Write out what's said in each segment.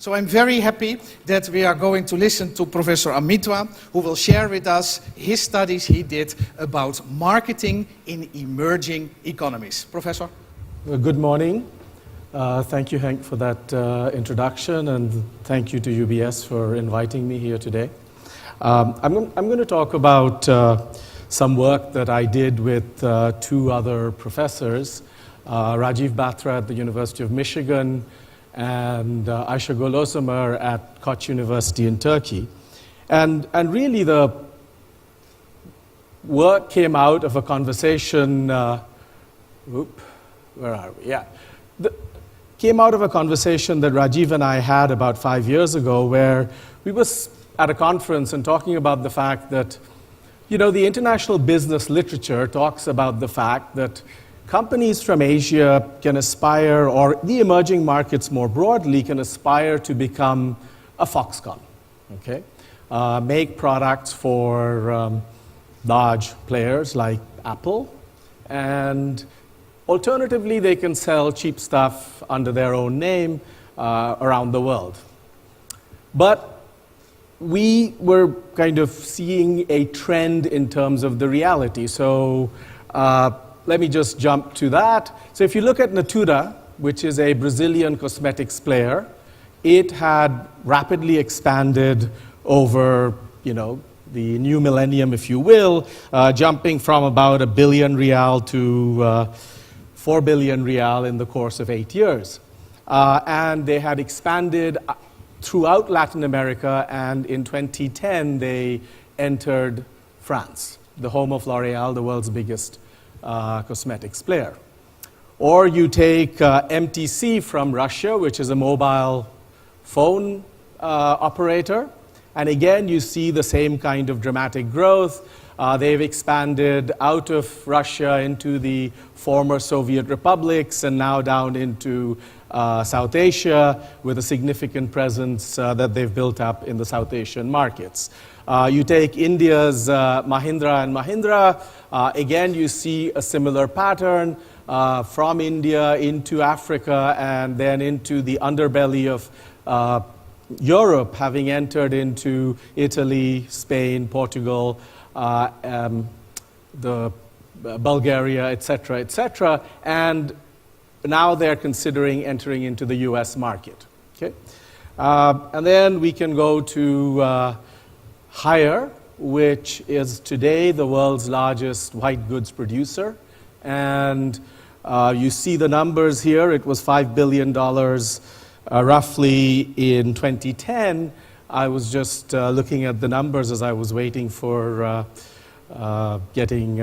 So I'm very happy that we are going to listen to Professor Amitava, who will share with us his studies he did about marketing in emerging economies. Professor? Well, good morning. Thank you, Henk, for that introduction, and thank you to UBS for inviting me here today. I'm going to talk about some work that I did with two other professors, Rajiv Batra at the University of Michigan and Ayşe Golosomer at Koç University in Turkey. And really the work came out of a conversation, came out of a conversation that Rajiv and I had about 5 years ago, where we were at a conference and talking about the fact that, you know, the international business literature talks about the fact that companies from Asia can aspire, or the emerging markets more broadly, can aspire to become a Foxconn, okay? Make products for large players like Apple, and alternatively, they can sell cheap stuff under their own name around the world. But we were kind of seeing a trend in terms of the reality. So let me just jump to that. So if you look at Natura, which is a Brazilian cosmetics player, it had rapidly expanded over, you know, the new millennium, if you will, jumping from about R1 billion to 4 billion real in the course of 8 years. And they had expanded throughout Latin America, and in 2010 they entered France, the home of L'Oréal, the world's biggest cosmetics player. Or you take MTC from Russia, which is a mobile phone operator, and again you see the same kind of dramatic growth. They've expanded out of Russia into the former Soviet republics and now down into South Asia, with a significant presence that they've built up in the South Asian markets. You take India's Mahindra & Mahindra, again you see a similar pattern from India into Africa and then into the underbelly of Europe, having entered into Italy, Spain, Portugal, Bulgaria, etc., and now they're considering entering into the US market. Okay? And then we can go to Haier, which is today the world's largest white goods producer. And you see the numbers here. It was $5 billion roughly in 2010. I was just looking at the numbers as I was waiting for getting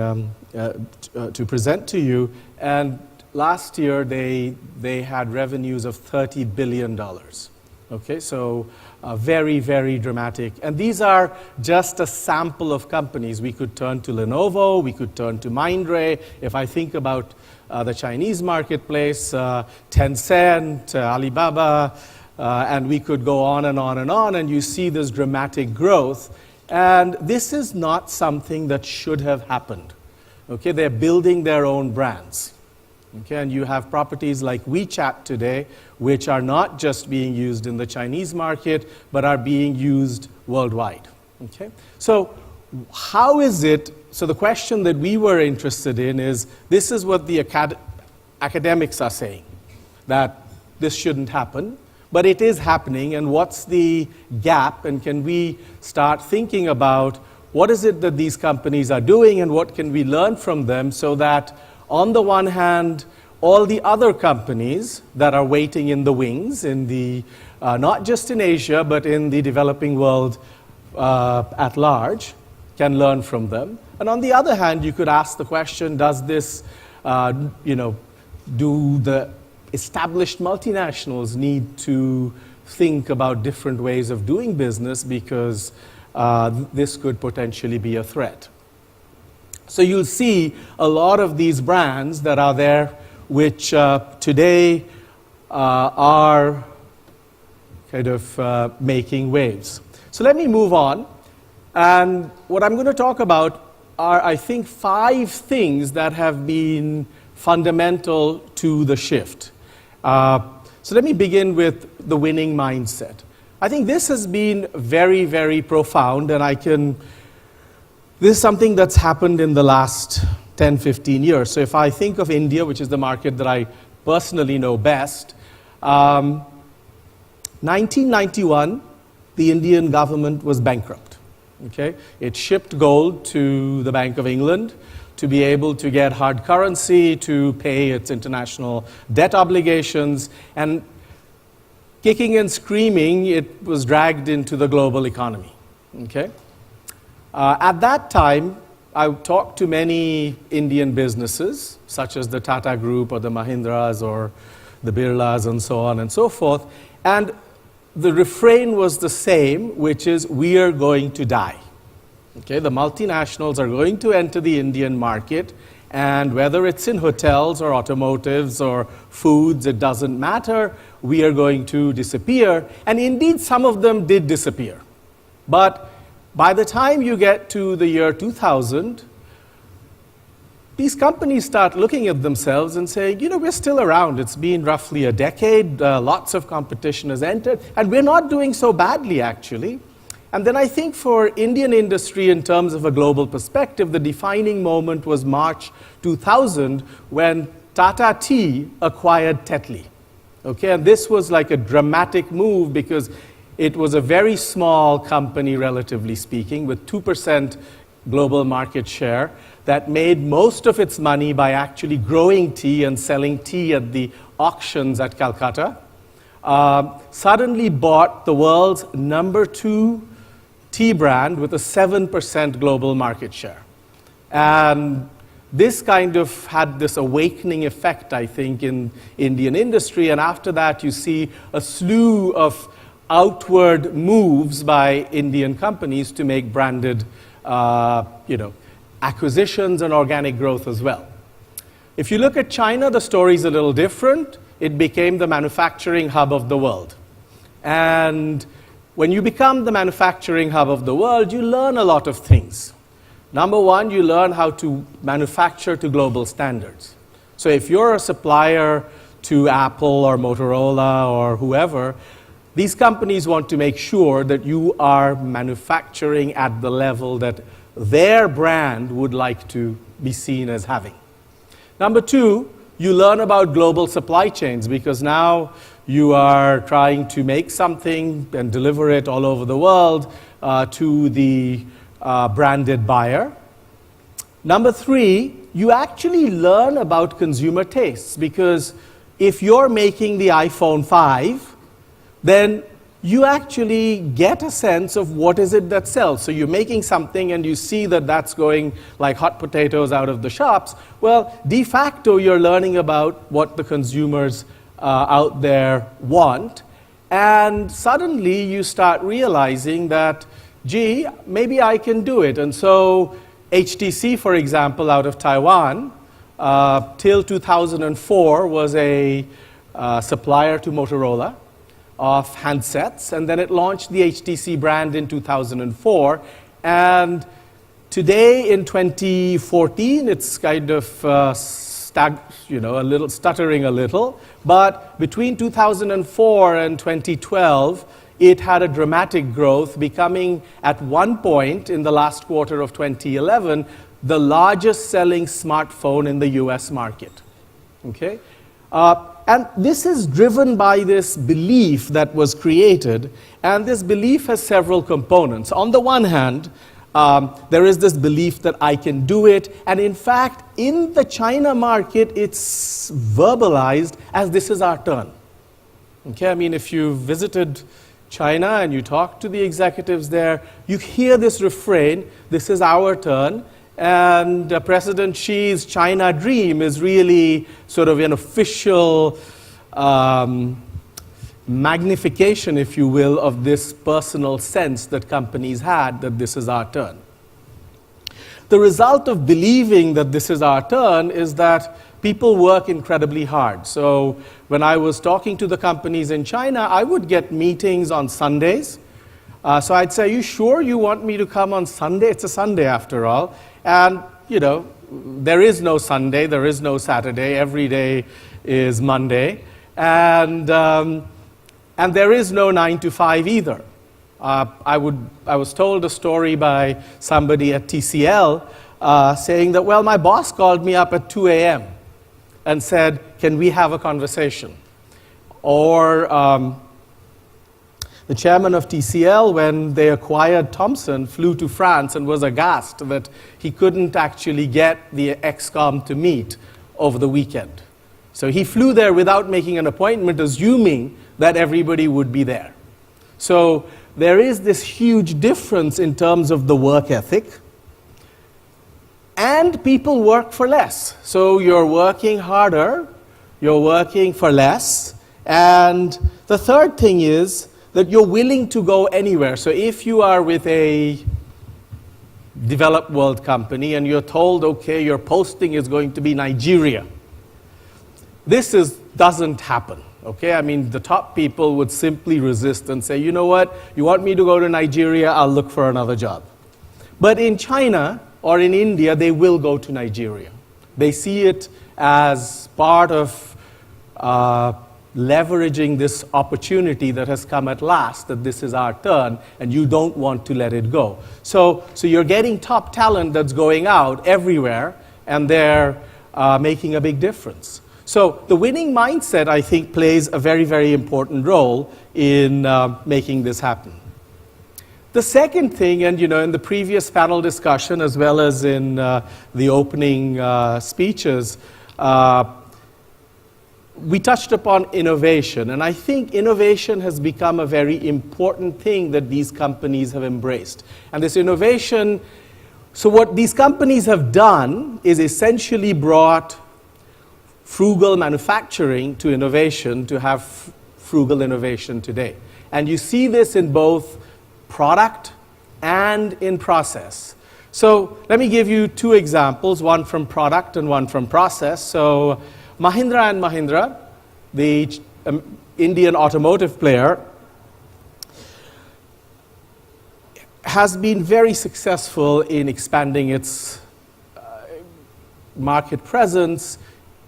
to present to you. And last year, they had revenues of $30 billion. Okay, so very, very dramatic. And these are just a sample of companies. We could turn to Lenovo, we could turn to Mindray. If I think about the Chinese marketplace, Tencent, Alibaba, and we could go on and on and on, and you see this dramatic growth. And this is not something that should have happened. Okay, they're building their own brands. Okay, and you have properties like WeChat today, which are not just being used in the Chinese market, but are being used worldwide. Okay, so how is it? So the question that we were interested in is, this is what the academics are saying, that this shouldn't happen, but it is happening, and what's the gap, and can we start thinking about what is it that these companies are doing and what can we learn from them, so that on the one hand, all the other companies that are waiting in the wings, in the, not just in Asia, but in the developing world at large, can learn from them. And on the other hand, you could ask the question, does this, do the established multinationals need to think about different ways of doing business, because this could potentially be a threat? So you'll see a lot of these brands that are there, which today are kind of making waves. So let me move on. And what I'm going to talk about are, I think, 5 things that have been fundamental to the shift. So let me begin with the winning mindset. I think this has been very, very profound, and this is something that's happened in the last 10, 15 years. So if I think of India, which is the market that I personally know best, 1991, the Indian government was bankrupt. Okay? It shipped gold to the Bank of England to be able to get hard currency to pay its international debt obligations, and kicking and screaming, it was dragged into the global economy. Okay? At that time, I talked to many Indian businesses, such as the Tata Group or the Mahindras or the Birlas and so on and so forth, and the refrain was the same, which is, we are going to die. Okay, the multinationals are going to enter the Indian market, and whether it's in hotels or automotives or foods, it doesn't matter, we are going to disappear. And indeed, some of them did disappear. But by the time you get to the year 2000, these companies start looking at themselves and saying, we're still around. It's been roughly a decade, lots of competition has entered, and we're not doing so badly, actually. And then I think for Indian industry, in terms of a global perspective, the defining moment was March 2000, when Tata Tea acquired Tetley. Okay, and this was like a dramatic move because it was a very small company, relatively speaking, with 2% global market share that made most of its money by actually growing tea and selling tea at the auctions at Calcutta. Suddenly bought the world's number 2 tea brand with a 7% global market share. And this kind of had this awakening effect, I think, in Indian industry. And after that, you see a slew of outward moves by Indian companies to make branded, acquisitions and organic growth as well. If you look at China, the story's a little different. It became the manufacturing hub of the world. And when you become the manufacturing hub of the world, you learn a lot of things. Number one, you learn how to manufacture to global standards. So if you're a supplier to Apple or Motorola or whoever, these companies want to make sure that you are manufacturing at the level that their brand would like to be seen as having. Number two, you learn about global supply chains, because now you are trying to make something and deliver it all over the world to the branded buyer. Number three, you actually learn about consumer tastes, because if you're making the iPhone 5, then you actually get a sense of what is it that sells. So you're making something and you see that that's going like hot potatoes out of the shops. Well, de facto, you're learning about what the consumers out there want. And suddenly you start realizing that, gee, maybe I can do it. And so HTC, for example, out of Taiwan, till 2004 was a supplier to Motorola of handsets, and then it launched the HTC brand in 2004. And today, in 2014, it's kind of a little stuttering a little. But between 2004 and 2012, it had a dramatic growth, becoming at one point in the last quarter of 2011 the largest selling smartphone in the US market. Okay? And this is driven by this belief that was created, and this belief has several components. On the one hand, there is this belief that I can do it, and in fact, in the China market, it's verbalized as this is our turn. Okay, I mean, if you visited China and you talk to the executives there, you hear this refrain, this is our turn. And President Xi's China dream is really sort of an official magnification, if you will, of this personal sense that companies had that this is our turn. The result of believing that this is our turn is that people work incredibly hard. So when I was talking to the companies in China, I would get meetings on Sundays. So I'd say, you sure you want me to come on Sunday? It's a Sunday after all. And, there is no Sunday, there is no Saturday, every day is Monday. And And there is no 9 to 5 either. I was told a story by somebody at TCL saying that, well, my boss called me up at 2 a.m. and said, can we have a conversation? Or the chairman of TCL, when they acquired Thomson, flew to France and was aghast that he couldn't actually get the ExCom to meet over the weekend. So he flew there without making an appointment, assuming that everybody would be there. So there is this huge difference in terms of the work ethic. And people work for less. So you're working harder, you're working for less. And the third thing is that you're willing to go anywhere. So if you are with a developed world company and you're told, okay, your posting is going to be Nigeria, this doesn't happen. Okay, I mean, the top people would simply resist and say, you know what, you want me to go to Nigeria, I'll look for another job. But in China or in India, they will go to Nigeria. They see it as part of leveraging this opportunity that has come at last, that this is our turn, and you don't want to let it go. So you're getting top talent that's going out everywhere, and they're making a big difference. So the winning mindset, I think, plays a very, very important role in making this happen. The second thing, and in the previous panel discussion, as well as in the opening speeches, we touched upon innovation, and I think innovation has become a very important thing that these companies have embraced. And this innovation, so what these companies have done is essentially brought frugal manufacturing to innovation to have frugal innovation today. And you see this in both product and in process. So let me give you two examples, one from product and one from process. So Mahindra & Mahindra, the Indian automotive player, has been very successful in expanding its market presence.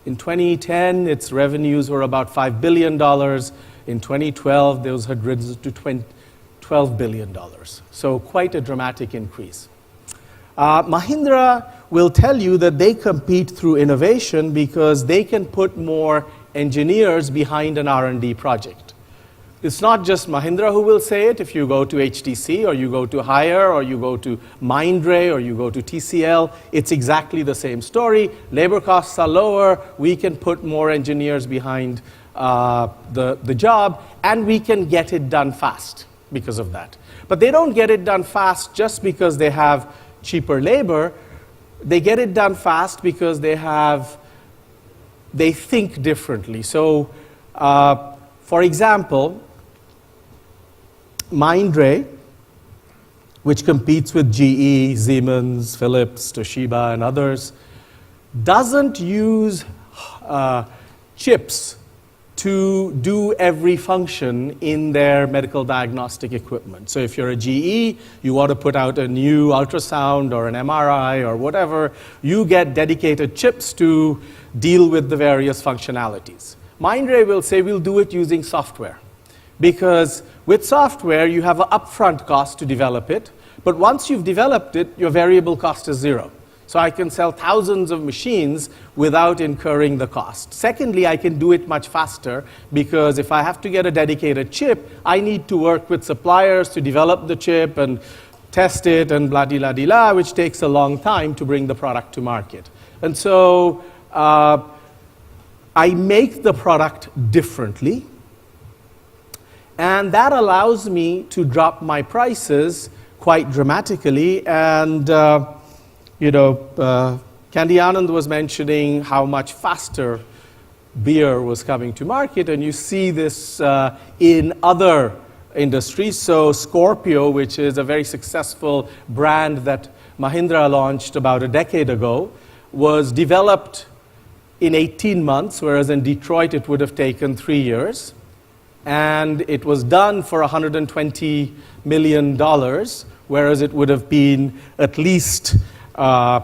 In 2010, its revenues were about $5 billion. In 2012, those had risen to $12 billion. So quite a dramatic increase. Mahindra will tell you that they compete through innovation because they can put more engineers behind an R&D project. It's not just Mahindra who will say it. If you go to HTC or you go to Haier or you go to Mindray or you go to TCL, it's exactly the same story. Labor costs are lower. We can put more engineers behind the job, and we can get it done fast because of that. But they don't get it done fast just because they have cheaper labor. They get it done fast because they think differently. So, for example, Mindray, which competes with GE, Siemens, Philips, Toshiba, and others, doesn't use chips to do every function in their medical diagnostic equipment. So if you're a GE, you want to put out a new ultrasound or an MRI or whatever, you get dedicated chips to deal with the various functionalities. Mindray will say we'll do it using software, because with software you have an upfront cost to develop it, but once you've developed it, your variable cost is zero. So I can sell thousands of machines without incurring the cost. Secondly, I can do it much faster, because if I have to get a dedicated chip, I need to work with suppliers to develop the chip and test it and blah-de-la-de-la, which takes a long time to bring the product to market. And so I make the product differently, and that allows me to drop my prices quite dramatically. And Candy Anand was mentioning how much faster beer was coming to market, and you see this in other industries. So Scorpio, which is a very successful brand that Mahindra launched about a decade ago, was developed in 18 months, whereas in Detroit it would have taken 3 years. And it was done for $120 million, whereas it would have been at least 8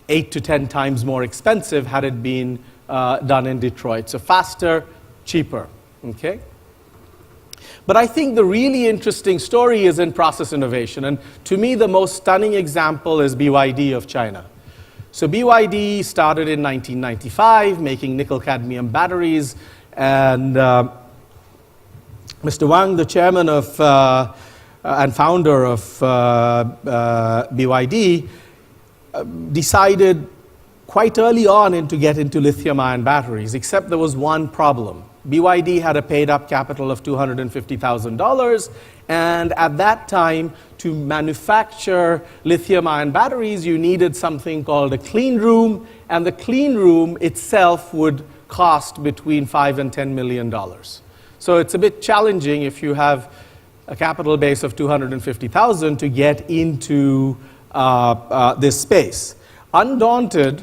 to 10 times more expensive had it been done in Detroit. So faster, cheaper, okay? But I think the really interesting story is in process innovation. And to me, the most stunning example is BYD of China. So BYD started in 1995 making nickel-cadmium batteries. And Mr. Wang, the chairman of and founder of BYD, decided quite early on to get into lithium-ion batteries, except there was one problem. BYD had a paid-up capital of $250,000, and at that time, to manufacture lithium-ion batteries, you needed something called a clean room, and the clean room itself would cost between $5 and $10 million. So it's a bit challenging if you have a capital base of $250,000 to get into this space. Undaunted,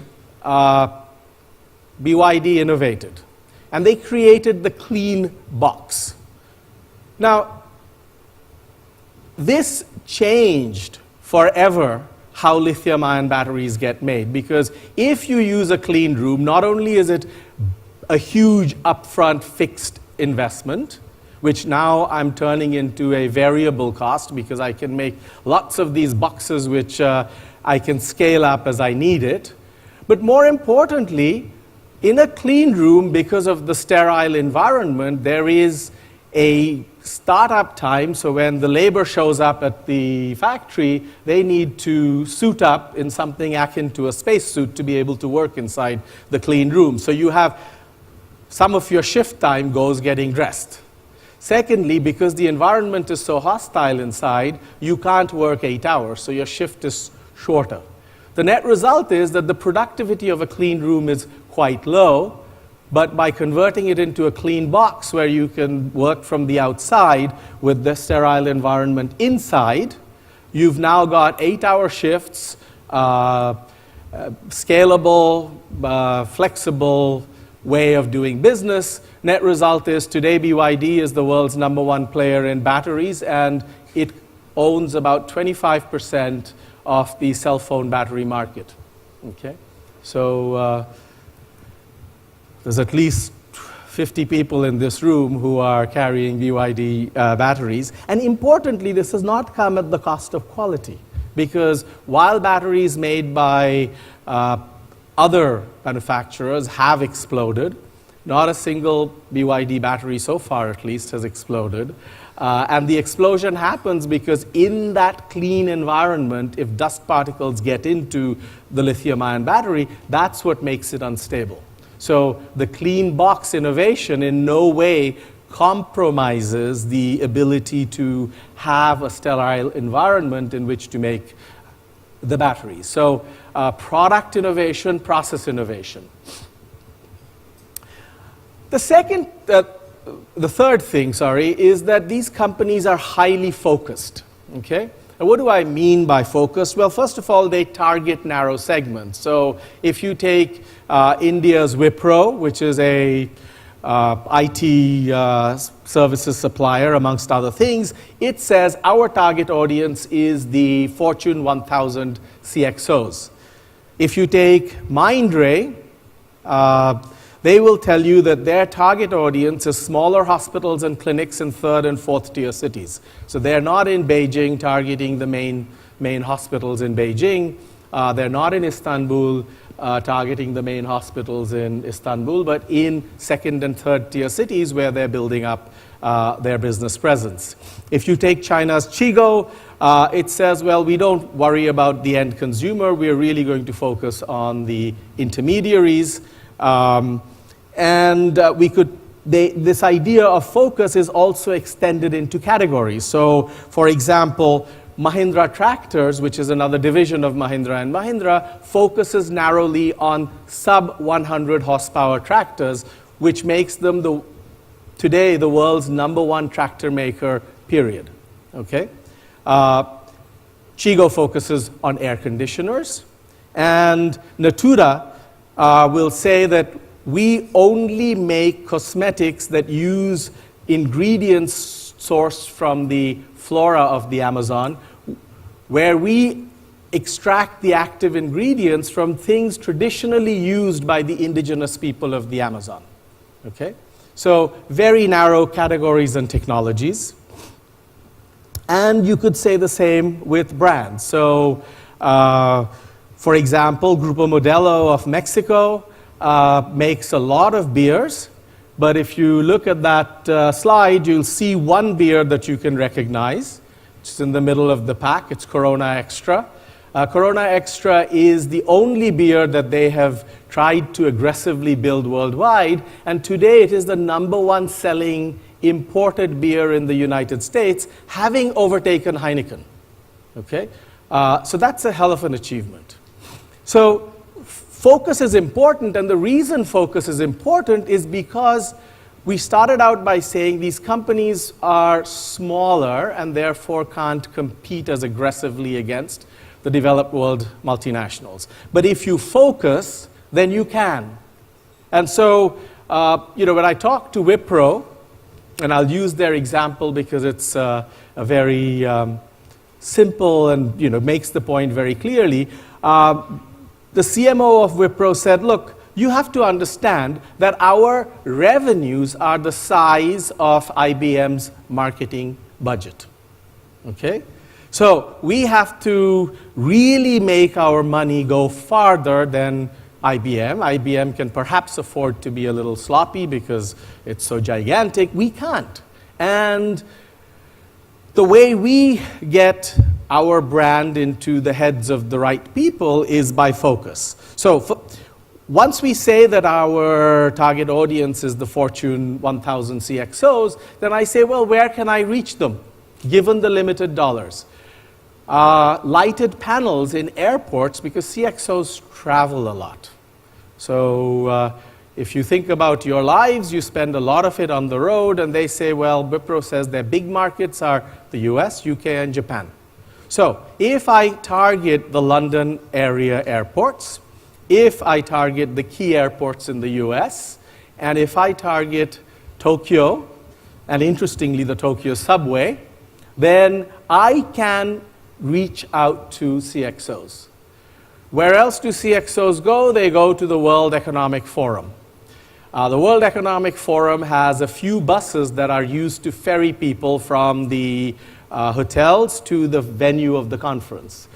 BYD innovated, and they created the clean box. Now, this changed forever how lithium-ion batteries get made, because if you use a clean room, not only is it a huge upfront fixed investment, which now I'm turning into a variable cost because I can make lots of these boxes which I can scale up as I need it. But more importantly, in a clean room, because of the sterile environment, there is a startup time. So when the labor shows up at the factory, they need to suit up in something akin to a spacesuit to be able to work inside the clean room. So you have some of your shift time goes getting dressed. Secondly, because the environment is so hostile inside, you can't work 8 hours, so your shift is shorter. The net result is that the productivity of a clean room is quite low, but by converting it into a clean box where you can work from the outside with the sterile environment inside, you've now got 8-hour shifts, scalable, flexible way of doing business. Net result is today BYD is the world's #1 player in batteries, and it owns about 25% of the cell phone battery market. Okay, so there's at least 50 people in this room who are carrying BYD batteries. And importantly, this has not come at the cost of quality, because while batteries made by other manufacturers have exploded, not a single BYD battery so far at least has exploded. And the explosion happens because in that clean environment, if dust particles get into the lithium-ion battery, that's what makes it unstable. So the clean box innovation in no way compromises the ability to have a sterile environment in which to make the batteries. So product innovation, process innovation. The third thing, is that these companies are highly focused, okay? And what do I mean by focused? Well, first of all, they target narrow segments. So if you take India's Wipro, which is a IT services supplier, amongst other things, it says our target audience is the Fortune 1000 CXOs. If you take Mindray, they will tell you that their target audience is smaller hospitals and clinics in 3rd and 4th tier cities. So they're not in Beijing targeting the main hospitals in Beijing. They're not in Istanbul targeting the main hospitals in Istanbul, but in 2nd and 3rd tier cities where they're building up their business presence. If you take China's Chigo, it says, well, we don't worry about the end consumer. We're really going to focus on the intermediaries. This idea of focus is also extended into categories. So, for example, Mahindra Tractors, which is another division of Mahindra & Mahindra, focuses narrowly on sub-100 horsepower tractors, which makes them today the world's #1 tractor maker, period. Okay? Chigo focuses on air conditioners, and Natura will say that we only make cosmetics that use ingredients sourced from the flora of the Amazon, where we extract the active ingredients from things traditionally used by the indigenous people of the Amazon. Okay? So very narrow categories and technologies. And you could say the same with brands. So, for example, Grupo Modelo of Mexico makes a lot of beers. But if you look at that slide, you'll see one beer that you can recognize. It's in the middle of the pack. It's Corona Extra. Corona Extra is the only beer that they have tried to aggressively build worldwide. And today it is the #1 selling imported beer in the United States, having overtaken Heineken. Okay? So that's a hell of an achievement. So focus is important, and the reason focus is important is because we started out by saying these companies are smaller and therefore can't compete as aggressively against the developed world multinationals. But if you focus, then you can. And so, when I talk to Wipro, and I'll use their example because it's a very simple and makes the point very clearly. The CMO of Wipro said, look, you have to understand that our revenues are the size of IBM's marketing budget. Okay? So we have to really make our money go farther than IBM. IBM can perhaps afford to be a little sloppy because it's so gigantic. We can't. And the way we get our brand into the heads of the right people is by focus. So once we say that our target audience is the Fortune 1000 CXOs, then I say, well, where can I reach them, given the limited dollars? Lighted panels in airports, because CXOs travel a lot. So if you think about your lives, you spend a lot of it on the road, and they say, well, Wipro says their big markets are the US, UK, and Japan. So if I target the London area airports, if I target the key airports in the US, and if I target Tokyo, and interestingly the Tokyo subway, then I can reach out to CXOs. Where else do CXOs go? They go to the World Economic Forum. The World Economic Forum has a few buses that are used to ferry people from the hotels to the venue of the conference.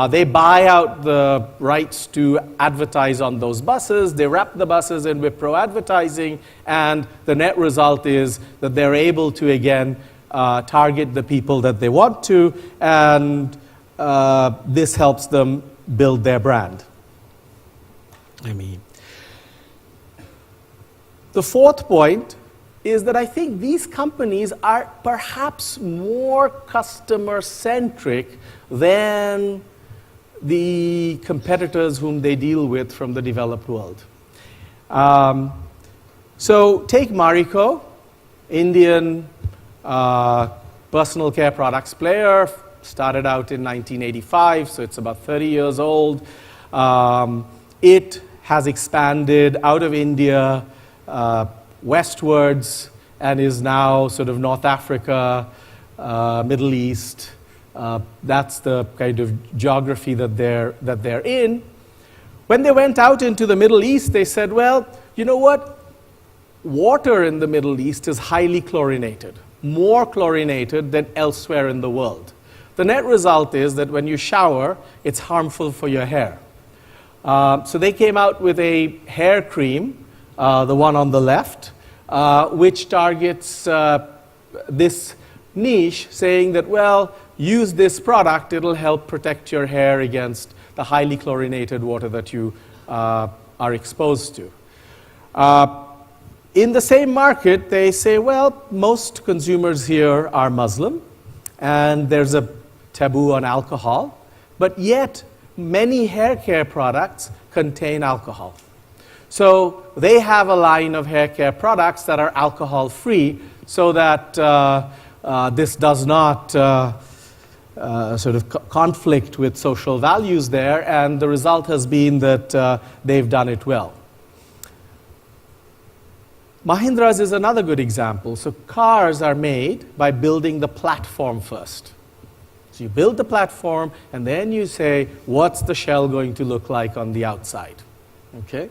They buy out the rights to advertise on those buses. They wrap the buses in Wipro advertising, and the net result is that they're able to, again, target the people that they want to, and this helps them build their brand. The fourth point is that I think these companies are perhaps more customer-centric than the competitors whom they deal with from the developed world. So take Marico, Indian personal care products player, started out in 1985, so it's about 30 years old. It has expanded out of India westwards and is now sort of North Africa, Middle East. That's the kind of geography that they're in. When they went out into the Middle East, they said, well, you know what? Water in the Middle East is highly chlorinated, more chlorinated than elsewhere in the world. The net result is that when you shower, it's harmful for your hair. So they came out with a hair cream, the one on the left, which targets this niche, saying that, well, use this product, it'll help protect your hair against the highly chlorinated water that you are exposed to. In the same market, they say, well, most consumers here are Muslim, and there's a taboo on alcohol, but yet many hair care products contain alcohol. So they have a line of hair care products that are alcohol-free, so that this does not sort of conflict with social values there, and the result has been that they've done it well. Mahindra's is another good example. So cars are made by building the platform first. So you build the platform, and then you say, what's the shell going to look like on the outside? Okay?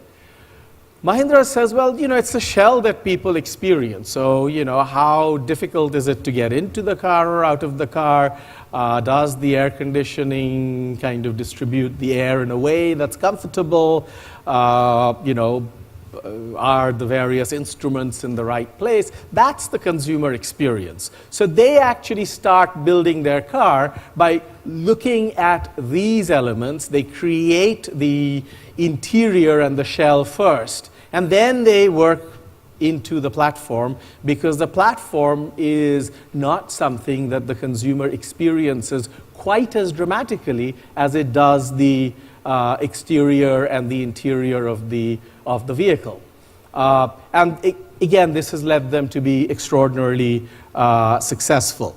Mahindra says, well, it's the shell that people experience. So, how difficult is it to get into the car or out of the car? Does the air conditioning kind of distribute the air in a way that's comfortable? Are the various instruments in the right place? That's the consumer experience. So they actually start building their car by looking at these elements. They create the interior and the shell first, and then they work into the platform, because the platform is not something that the consumer experiences quite as dramatically as it does the exterior and the interior of the vehicle. Again, this has led them to be extraordinarily successful.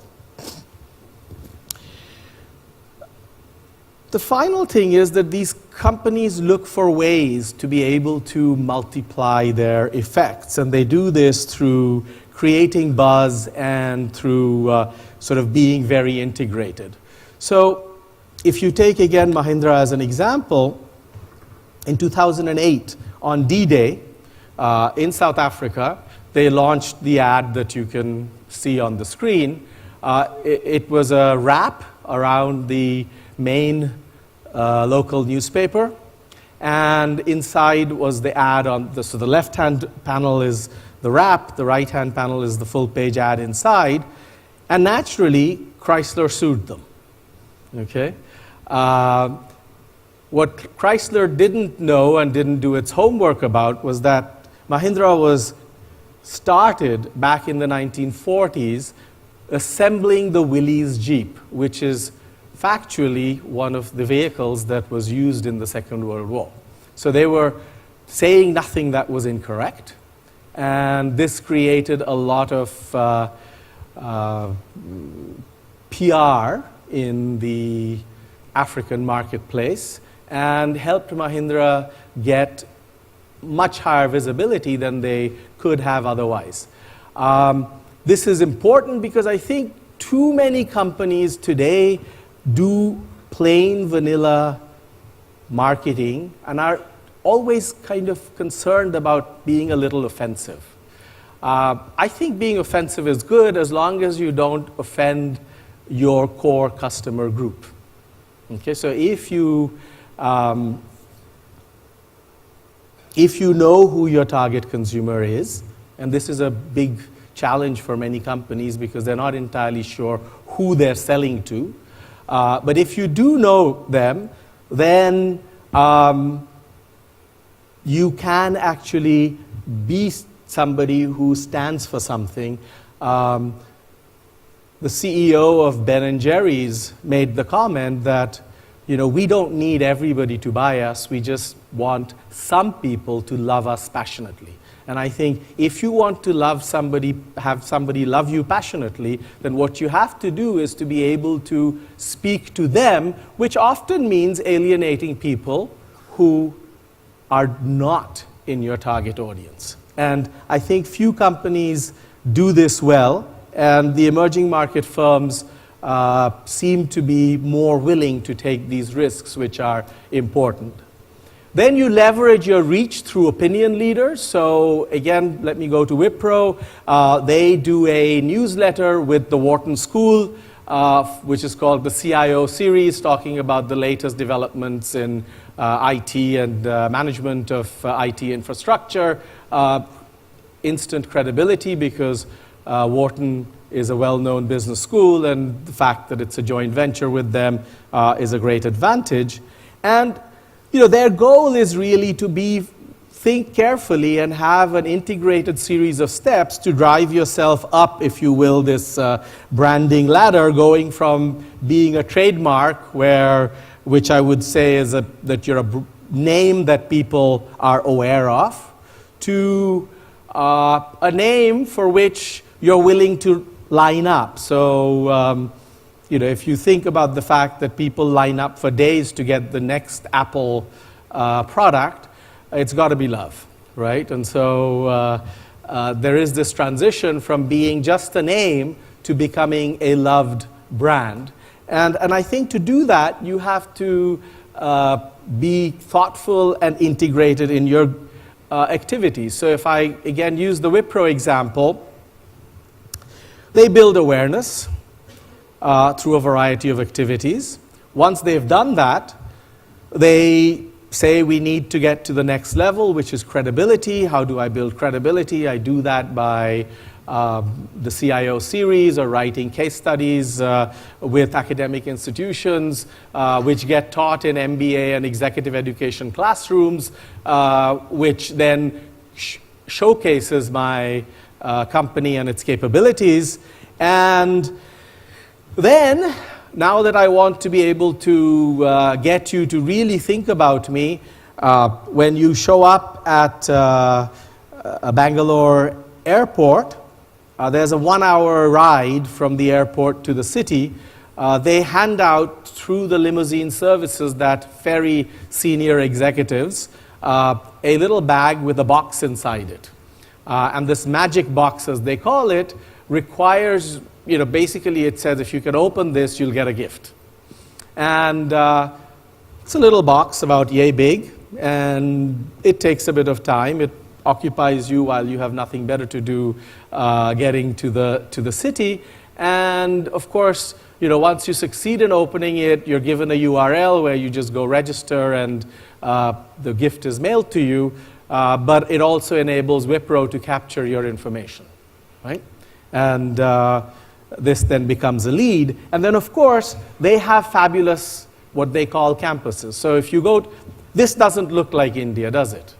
The final thing is that these companies look for ways to be able to multiply their effects, and they do this through creating buzz and through sort of being very integrated. So if you take again Mahindra as an example, in 2008 on D-Day in South Africa, they launched the ad that you can see on the screen. It was a wrap around the main local newspaper, and inside was the ad so the left-hand panel is the wrap, the right-hand panel is the full-page ad inside, and naturally, Chrysler sued them. Okay? What Chrysler didn't know and didn't do its homework about was that Mahindra was started back in the 1940s assembling the Willys Jeep, which is factually one of the vehicles that was used in the Second World War. So they were saying nothing that was incorrect, and this created a lot of PR in the African marketplace and helped Mahindra get much higher visibility than they could have otherwise. This is important because I think too many companies today do plain vanilla marketing and are always kind of concerned about being a little offensive. I think being offensive is good as long as you don't offend your core customer group. Okay, so if you know who your target consumer is, and this is a big challenge for many companies because they're not entirely sure who they're selling to, but if you do know them, then you can actually be somebody who stands for something. The CEO of Ben & Jerry's made the comment that, we don't need everybody to buy us, we just want some people to love us passionately. And I think if you want to love somebody, have somebody love you passionately, then what you have to do is to be able to speak to them, which often means alienating people who are not in your target audience. And I think few companies do this well, and the emerging market firms seem to be more willing to take these risks, which are important. Then you leverage your reach through opinion leaders. So again, let me go to Wipro. They do a newsletter with the Wharton School, which is called the CIO series, talking about the latest developments in IT and management of IT infrastructure. Instant credibility because Wharton is a well-known business school, and the fact that it's a joint venture with them is a great advantage. And their goal is really to think carefully and have an integrated series of steps to drive yourself up, if you will, this branding ladder, going from being a trademark, which I would say is that you're a name that people are aware of, to a name for which you're willing to line up. So, if you think about the fact that people line up for days to get the next Apple product, it's got to be love, right? And so there is this transition from being just a name to becoming a loved brand. And I think to do that, you have to be thoughtful and integrated in your activities. So if I, again, use the Wipro example, they build awareness through a variety of activities. Once they've done that, they say we need to get to the next level, which is credibility. How do I build credibility? I do that by the CIO series or writing case studies with academic institutions, which get taught in MBA and executive education classrooms, which then showcases my company and its capabilities. And then, now that I want to be able to get you to really think about me, when you show up at a Bangalore airport, there's a 1-hour ride from the airport to the city. They hand out through the limousine services that ferry senior executives a little bag with a box inside it. And this magic box, as they call it, requires, basically it says if you can open this, you'll get a gift. And it's a little box about yay big, and it takes a bit of time. It occupies you while you have nothing better to do getting to the city. And of course, once you succeed in opening it, you're given a URL where you just go register and the gift is mailed to you. But it also enables Wipro to capture your information, right? And this then becomes a lead. And then, of course, they have fabulous, what they call campuses. So if you go, this doesn't look like India, does it?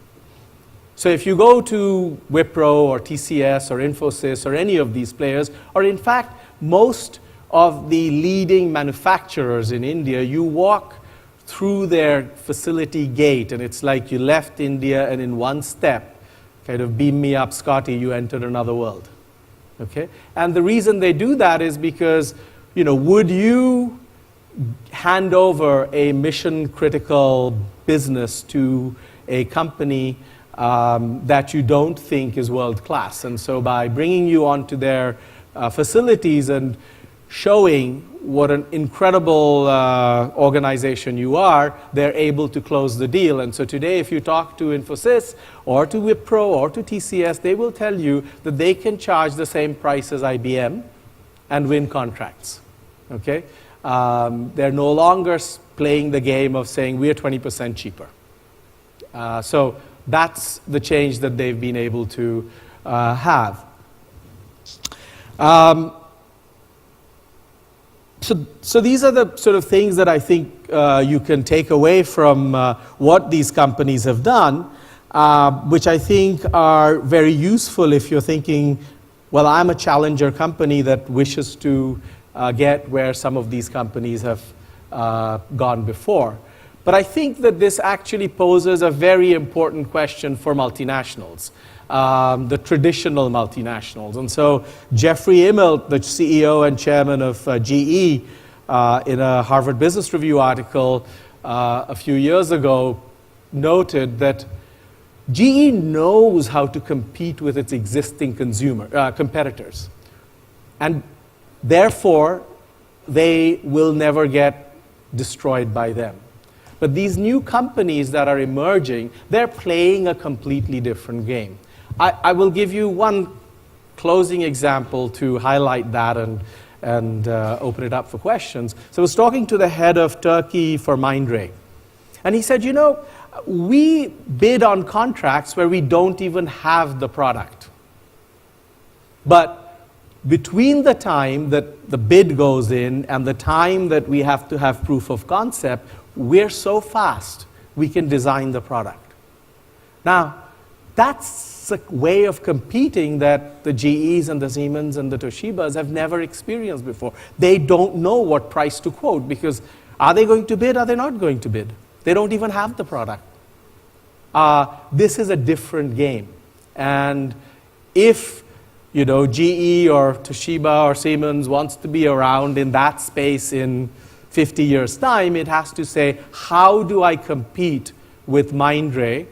So if you go to Wipro or TCS or Infosys or any of these players, or in fact, most of the leading manufacturers in India, you walk through their facility gate, and it's like you left India and in one step, kind of beam me up, Scotty, you entered another world. Okay? And the reason they do that is because, would you hand over a mission-critical business to a company that you don't think is world-class? And so by bringing you onto their facilities and showing what an incredible organization you are, they're able to close the deal. And so today, if you talk to Infosys or to Wipro or to TCS, they will tell you that they can charge the same price as IBM and win contracts. Okay? They're no longer playing the game of saying we're 20% cheaper. So that's the change that they've been able to have. So these are the sort of things that I think you can take away from what these companies have done, which I think are very useful if you're thinking, well, I'm a challenger company that wishes to get where some of these companies have gone before. But I think that this actually poses a very important question for multinationals. The traditional multinationals. And so Jeffrey Immelt, the CEO and chairman of GE, in a Harvard Business Review article a few years ago, noted that GE knows how to compete with its existing competitors. And therefore, they will never get destroyed by them. But these new companies that are emerging, they're playing a completely different game. I will give you one closing example to highlight that and open it up for questions. So I was talking to the head of Turkey for Mindray. And he said, we bid on contracts where we don't even have the product. But between the time that the bid goes in and the time that we have to have proof of concept, we're so fast, we can design the product. Now, that's a way of competing that the GEs and the Siemens and the Toshibas have never experienced before. They don't know what price to quote because are they going to bid? Are they not going to bid? They don't even have the product. This is a different game. And if GE or Toshiba or Siemens wants to be around in that space in 50 years' time, it has to say, how do I compete with Mindray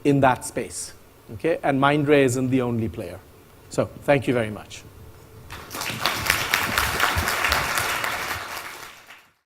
in that space? Okay? And Mindray isn't the only player. So thank you very much.